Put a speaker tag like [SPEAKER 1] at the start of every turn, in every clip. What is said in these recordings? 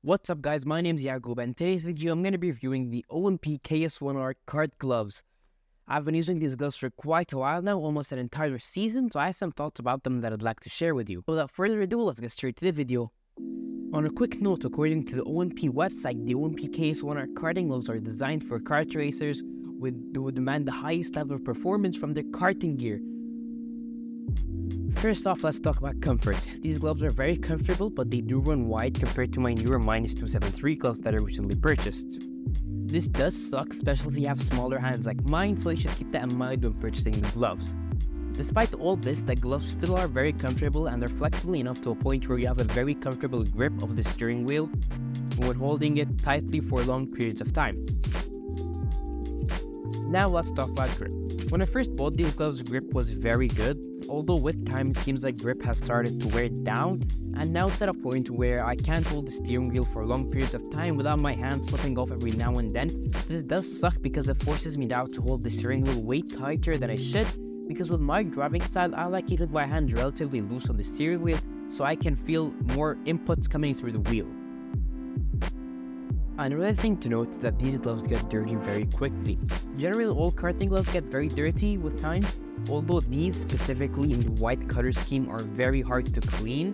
[SPEAKER 1] What's up guys, my name is Yaqub and in today's video I'm going to be reviewing the OMP KS1R Kart gloves. I've been using these gloves for quite a while now, almost an entire season, so I have some thoughts about them that I'd like to share with you. So without further ado, let's get straight to the video. On a quick note, according to the OMP website, the OMP KS1R Karting gloves are designed for kart racers who demand the highest level of performance from their karting gear. First off, let's talk about comfort. These gloves are very comfortable, but they do run wide compared to my newer -273 gloves that I recently purchased. This does suck, especially if you have smaller hands like mine, so you should keep that in mind when purchasing the gloves. Despite all this, the gloves still are very comfortable and are flexible enough to a point where you have a very comfortable grip of the steering wheel when holding it tightly for long periods of time. Now let's talk about grip. When I first bought these gloves, grip was very good, although with time it seems like grip has started to wear down, and now it's at a point where I can't hold the steering wheel for long periods of time without my hand slipping off every now and then. This does suck because it forces me now to hold the steering wheel way tighter than I should, because with my driving style I like keeping my hand relatively loose on the steering wheel so I can feel more inputs coming through the wheel. Another thing to note is that these gloves get dirty very quickly. Generally, all karting gloves get very dirty with time, although these, specifically in the white color scheme, are very hard to clean.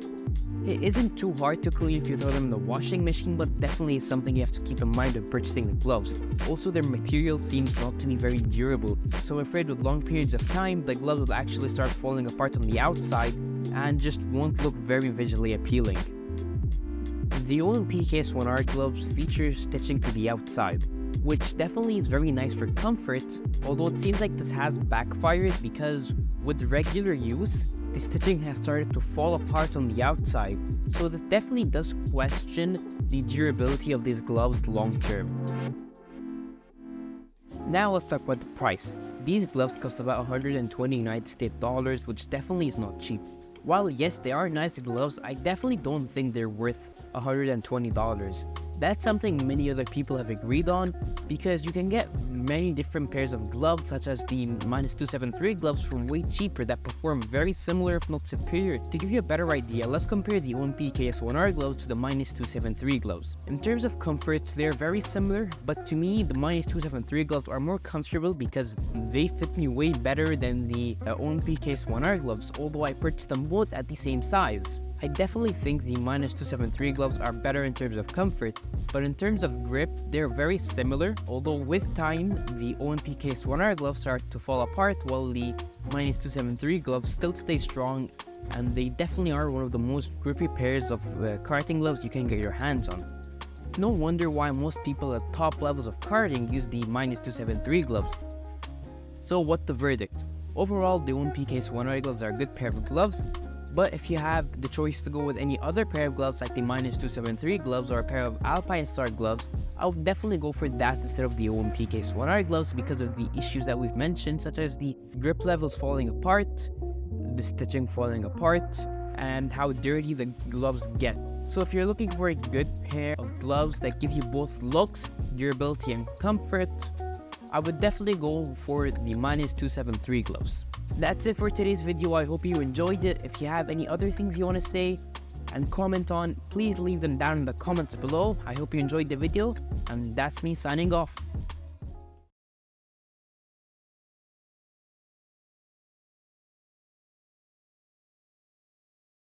[SPEAKER 1] It isn't too hard to clean if you throw them in the washing machine, but definitely is something you have to keep in mind when purchasing the gloves. Also, their material seems not to be very durable, so I'm afraid with long periods of time, the gloves will actually start falling apart on the outside and just won't look very visually appealing. The OMP KS1R gloves feature stitching to the outside, which definitely is very nice for comfort, although it seems like this has backfired because with regular use, the stitching has started to fall apart on the outside, so this definitely does question the durability of these gloves long term. Now let's talk about the price. These gloves cost about 120 United States dollars, which definitely is not cheap. While yes, they are nice gloves, I definitely don't think they're worth $120. That's something many other people have agreed on, because you can get many different pairs of gloves such as the -273 gloves from way cheaper that perform very similar if not superior. To give you a better idea, let's compare the OMP KS1R gloves to the -273 gloves. In terms of comfort, they're very similar, but to me the -273 gloves are more comfortable because they fit me way better than the OMP KS1R gloves, although I purchased them both at the same size. I definitely think the -273 gloves are better in terms of comfort, but in terms of grip, they're very similar, although with time, the OMP KS1R gloves start to fall apart while the -273 gloves still stay strong, and they definitely are one of the most grippy pairs of karting gloves you can get your hands on. No wonder why most people at top levels of karting use the -273 gloves. So what's the verdict? Overall, the OMP KS1R gloves are a good pair of gloves, but if you have the choice to go with any other pair of gloves like the -273 gloves or a pair of Alpine Star gloves, I would definitely go for that instead of the OMP KS1R gloves because of the issues that we've mentioned, such as the grip levels falling apart, the stitching falling apart, and how dirty the gloves get. So if you're looking for a good pair of gloves that give you both looks, durability, and comfort, I would definitely go for the -273 gloves. That's it for today's video. I hope you enjoyed it. If you have any other things you want to say and comment on, please leave them down in the comments below. I hope you enjoyed the video, and that's me signing off.